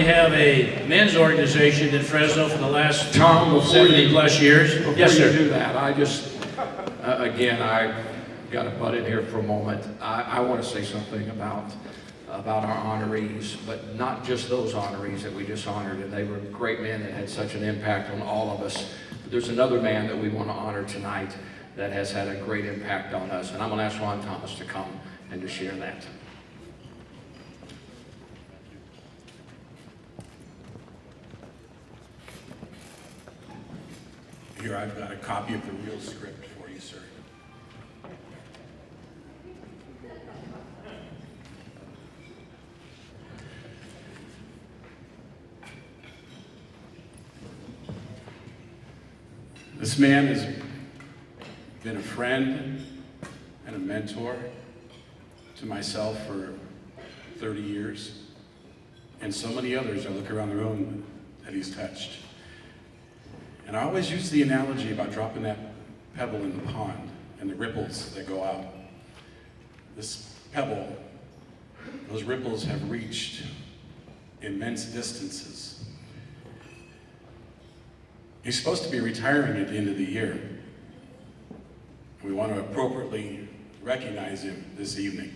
have a men's organization in Fresno for the last Tom, before 70 plus years. Yes, you sir. do that, I just, again, I got to butt in here for a moment. I want to say something about our honorees, but not just those honorees that we just honored, and they were great men that had such an impact on all of us. But there's another man that we want to honor tonight that has had a great impact on us, and I'm going to ask Ron Thomas to come and to share that. Here, I've got a copy of the real script for you, sir. This man has been a friend and a mentor to myself for 30 years, and so many others I look around the room that he's touched. And I always use the analogy about dropping that pebble in the pond and the ripples that go out. This pebble, those ripples have reached immense distances. He's supposed to be retiring at the end of the year. We want to appropriately recognize him this evening.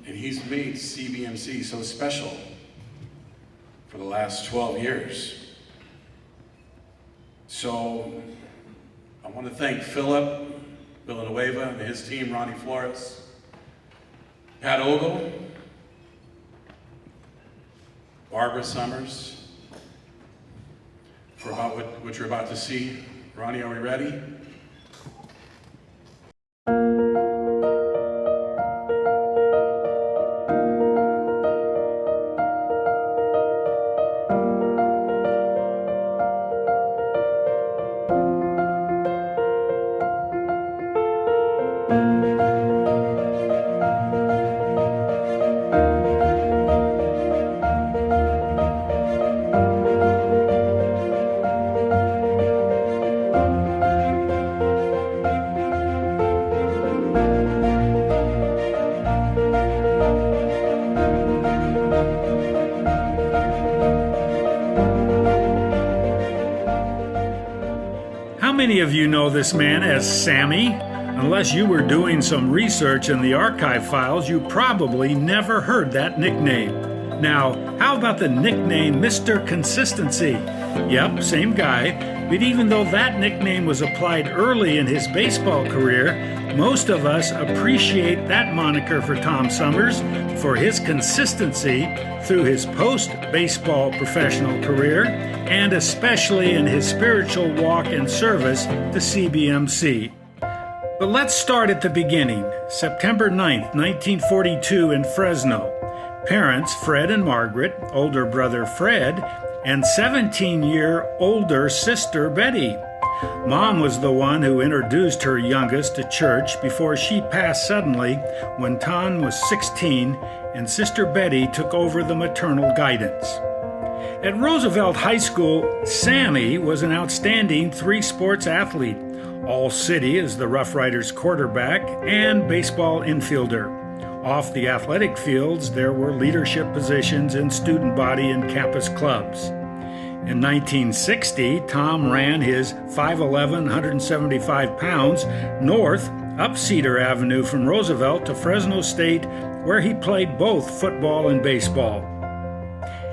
And he's made CBMC so special for the last 12 years. So I want to thank Philip Villanueva and his team, Ronnie Flores, Pat Ogle, Barbara Sommers, for about what you're about to see. Ronnie, are we ready? How many of you know this man as Sammy? Unless you were doing some research in the archive files, you probably never heard that nickname. Now, how about the nickname Mr. Consistency? Yep, same guy, but even though that nickname was applied early in his baseball career, most of us appreciate that moniker for Tom Sommers for his consistency through his post-baseball professional career, and especially in his spiritual walk and service to CBMC. But let's start at the beginning. September 9th, 1942 in Fresno. Parents Fred and Margaret, older brother Fred, and 17-year older sister Betty. Mom was the one who introduced her youngest to church before she passed suddenly when Tom was 16 and Sister Betty took over the maternal guidance. At Roosevelt High School, Sammy was an outstanding three-sports athlete, all-city as the Rough Riders quarterback and baseball infielder. Off the athletic fields, there were leadership positions in student body and campus clubs. In 1960, Tom ran his 5'11", 175 pounds north up Cedar Avenue from Roosevelt to Fresno State, where he played both football and baseball.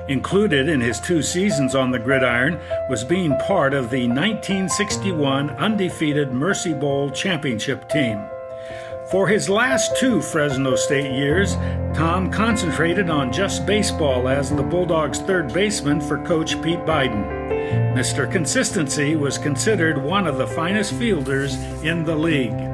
Included in his 2 seasons on the gridiron was being part of the 1961 undefeated Mercy Bowl championship team. For his last 2 Fresno State years, Tom concentrated on just baseball as the Bulldogs' third baseman for Coach Pete Biden. Mr. Consistency was considered one of the finest fielders in the league.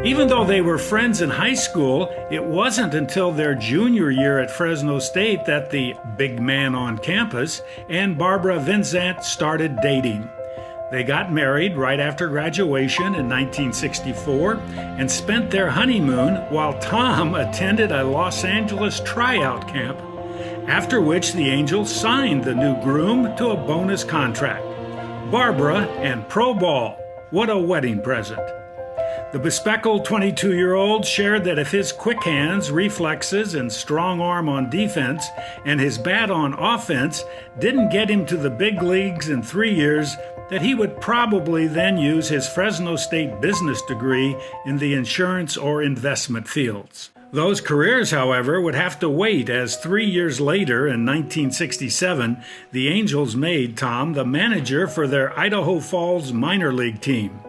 Even though they were friends in high school, it wasn't until their junior year at Fresno State that the big man on campus and Barbara Vincent started dating. They got married right after graduation in 1964 and spent their honeymoon while Tom attended a Los Angeles tryout camp, after which the Angels signed the new groom to a bonus contract. Barbara and pro ball. What a wedding present. The bespectacled 22-year-old shared that if his quick hands, reflexes, and strong arm on defense and his bat on offense didn't get him to the big leagues in 3 years, that he would probably then use his Fresno State business degree in the insurance or investment fields. Those careers, however, would have to wait, as 3 years later, in 1967, the Angels made Tom the manager for their Idaho Falls minor league team.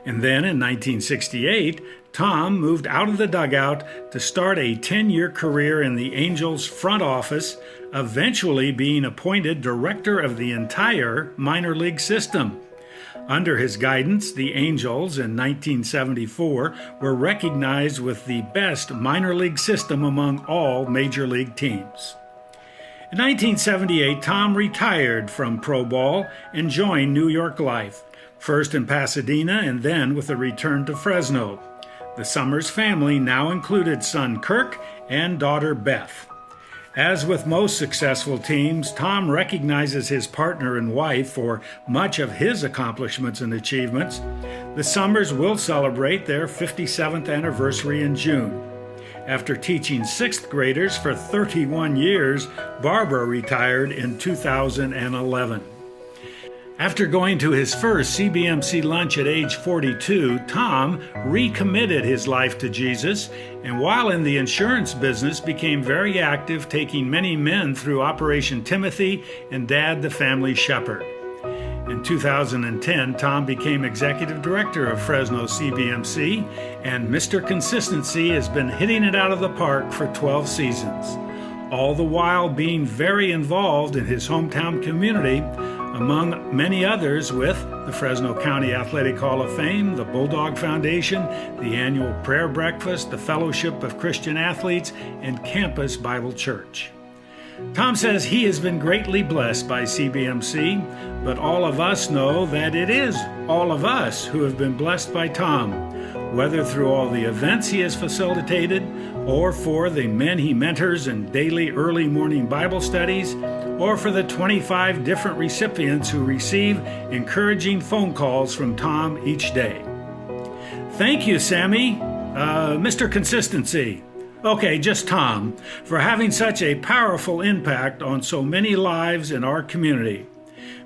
And then in 1968, Tom moved out of the dugout to start a 10-year career in the Angels front office, eventually being appointed director of the entire minor league system. Under his guidance, the Angels in 1974 were recognized with the best minor league system among all major league teams. In 1978, Tom retired from pro ball and joined New York Life, first in Pasadena and then with a return to Fresno. The Sommers family now included son Kirk and daughter Beth. As with most successful teams, Tom recognizes his partner and wife for much of his accomplishments and achievements. The Sommers will celebrate their 57th anniversary in June. After teaching 6th graders for 31 years, Barbara retired in 2011. After going to his first CBMC lunch at age 42, Tom recommitted his life to Jesus, and while in the insurance business became very active, taking many men through Operation Timothy and Dad the Family Shepherd. In 2010, Tom became executive director of Fresno CBMC, and Mr. Consistency has been hitting it out of the park for 12 seasons, all the while being very involved in his hometown community, among many others with the Fresno County Athletic Hall of Fame, the Bulldog Foundation, the annual prayer breakfast, the Fellowship of Christian Athletes, and Campus Bible Church. Tom says he has been greatly blessed by CBMC, but all of us know that it is all of us who have been blessed by Tom, whether through all the events he has facilitated or for the men he mentors in daily early morning Bible studies, or for the 25 different recipients who receive encouraging phone calls from Tom each day. Thank you, Sammy, Mr. Consistency. Okay, just Tom, for having such a powerful impact on so many lives in our community.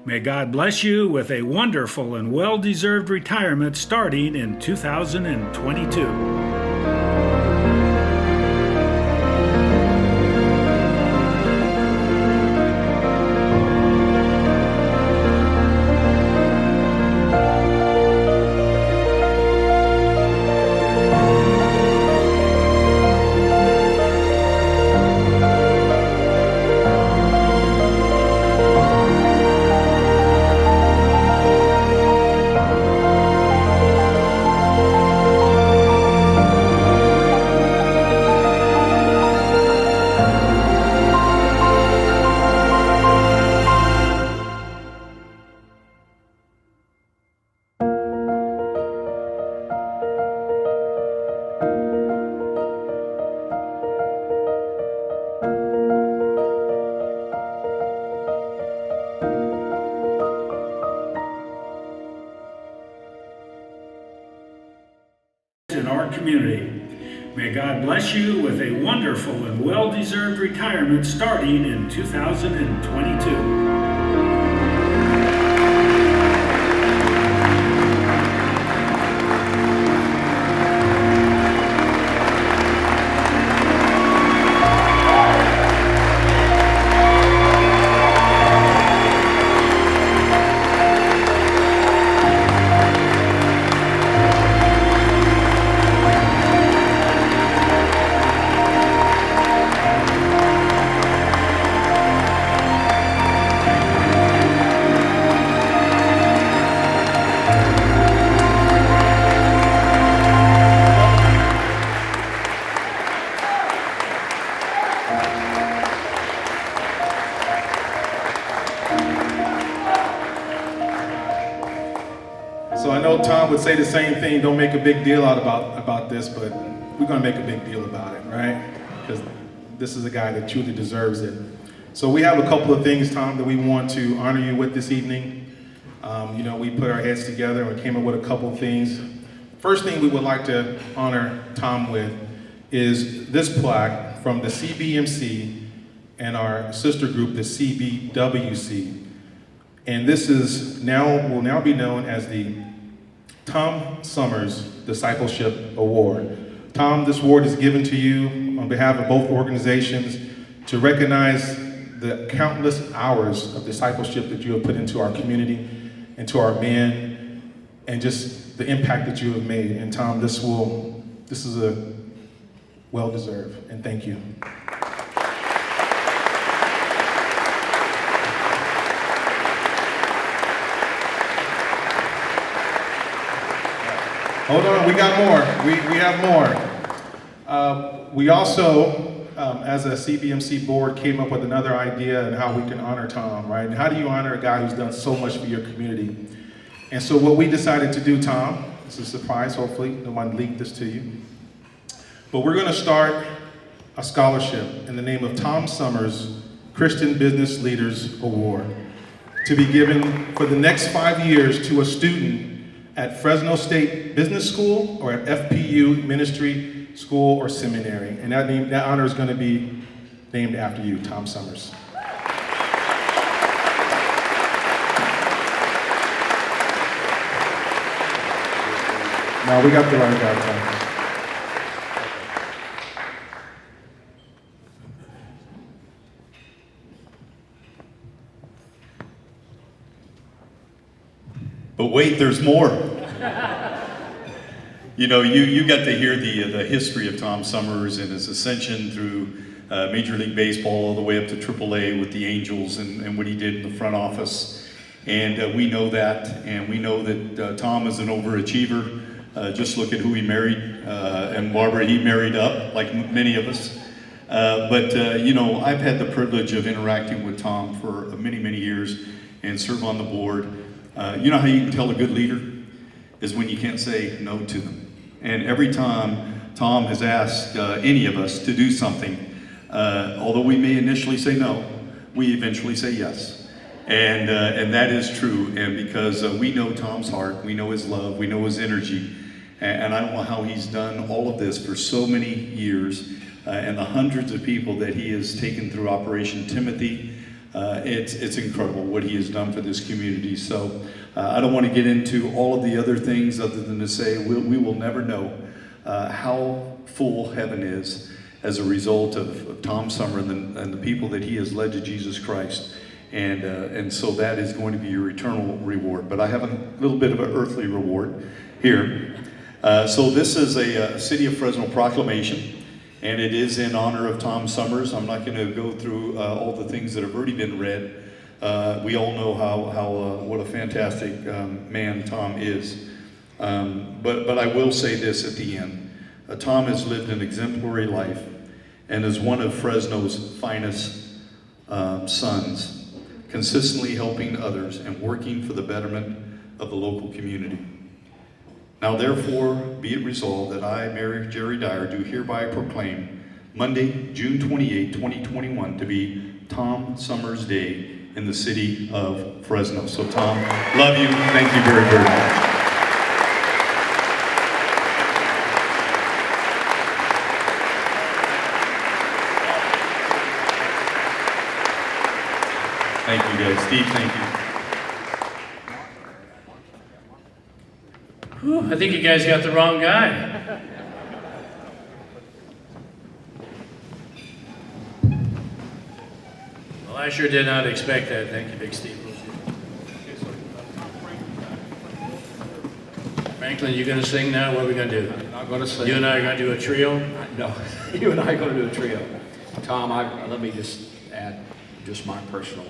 May God bless you with a wonderful and well-deserved retirement starting in 2022. In our community. May God bless you with a wonderful and well-deserved retirement starting in 2022. So I know Tom would say the same thing, don't make a big deal out about this, but we're gonna make a big deal about it, right? Because this is a guy that truly deserves it. So we have a couple of things, Tom, that we want to honor you with this evening. We put our heads together and came up with a couple of things. First thing we would like to honor Tom with is this plaque from the CBMC and our sister group, the CBWC. And this is will now be known as the Tom Sommers Discipleship Award. Tom, this award is given to you on behalf of both organizations to recognize the countless hours of discipleship that you have put into our community, into our men, and just the impact that you have made. And Tom, this is a well-deserved, and thank you. Hold on, we got more. We have more. We also, as a CBMC board, came up with another idea on how we can honor Tom, right? And how do you honor a guy who's done so much for your community? And so what we decided to do, Tom, this is a surprise, hopefully, no one leaked this to you. But we're gonna start a scholarship in the name of Tom Sommers Christian Business Leaders Award to be given for the next 5 years to a student at Fresno State Business School or at FPU Ministry School or Seminary. And that honor is going to be named after you, Tom Sommers. No, we got the right guy, Tom. But wait, there's more. You know, you got to hear the history of Tom Sommers and his ascension through Major League Baseball all the way up to AAA with the Angels and what he did in the front office. And we know that, and we know that Tom is an overachiever. Just look at who he married, and Barbara, he married up, like many of us. But you know, I've had the privilege of interacting with Tom for many, many years and serve on the board. You know how you can tell a good leader is when you can't say no to them. And every time Tom has asked any of us to do something, although we may initially say no, we eventually say yes. And that is true. And because we know Tom's heart, we know his love, we know his energy. And I don't know how he's done all of this for so many years and the hundreds of people that he has taken through Operation Timothy. It's incredible what he has done for this community. So I don't want to get into all of the other things other than to say we will never know how full heaven is as a result of Tom Sommer and the people that he has led to Jesus Christ. And so that is going to be your eternal reward. But I have a little bit of an earthly reward here. So this is a City of Fresno proclamation. And it is in honor of Tom Sommers. I'm not going to go through all the things that have already been read. We all know what a fantastic man Tom is. But I will say this at the end. Tom has lived an exemplary life and is one of Fresno's finest sons, consistently helping others and working for the betterment of the local community. Now therefore be it resolved that I, Mayor Jerry Dyer, do hereby proclaim Monday, June 28, 2021 to be Tom Sommers Day in the city of Fresno. So Tom, love you. Thank you very, very much. Thank you guys. Steve, thank you. Whew, I think you guys got the wrong guy. Well, I sure did not expect that. Thank you, Big Steve. Franklin, you gonna sing now? What are we gonna do? I'm not going to say. You and I are gonna do a trio? No, you and I are going to do a trio. Tom, let me just add just my personal.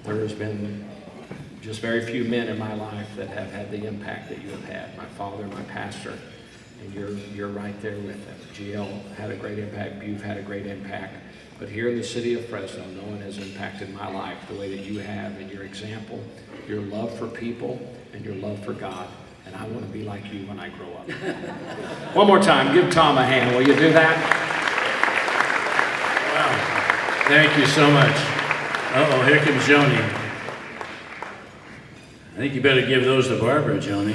There has been just very few men in my life that have had the impact that you have had. My father, my pastor, and you're right there with them. GL had a great impact. You've had a great impact. But here in the city of Fresno, no one has impacted my life the way that you have, and your example, your love for people, and your love for God. And I want to be like you when I grow up. One more time, give Tom a hand. Will you do that? Wow. Thank you so much. Uh-oh, here comes Joni. I think you better give those to Barbara, Joni.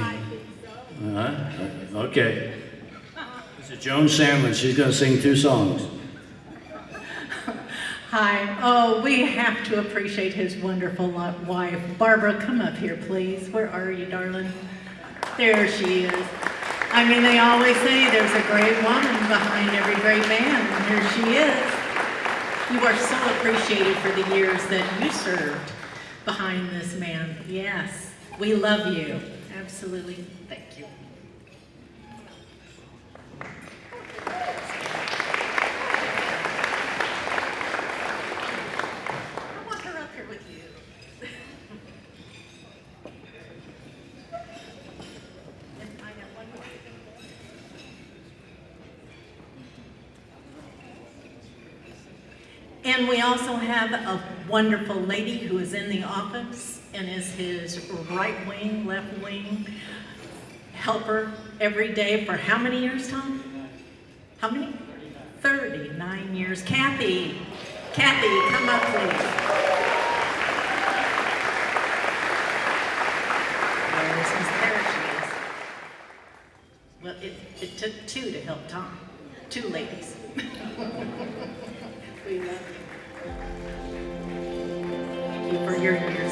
Okay. This is Joan Sandlin. She's going to sing 2 songs. Hi. Oh, we have to appreciate his wonderful wife. Barbara, come up here, please. Where are you, darling? There she is. I mean, they always say there's a great woman behind every great man, and here she is. You are so appreciated for the years that you served behind this man. Yes, we love you. Absolutely. Thank you. I want her up here with you. And I got one more. And we also have a wonderful lady who is in the office and is his right wing, left wing helper every day for how many years, Tom? How many? 39 years. Kathy, come up, please. There she is. Well, it took 2 to help Tom. 2 ladies. We love you. Thank you for your years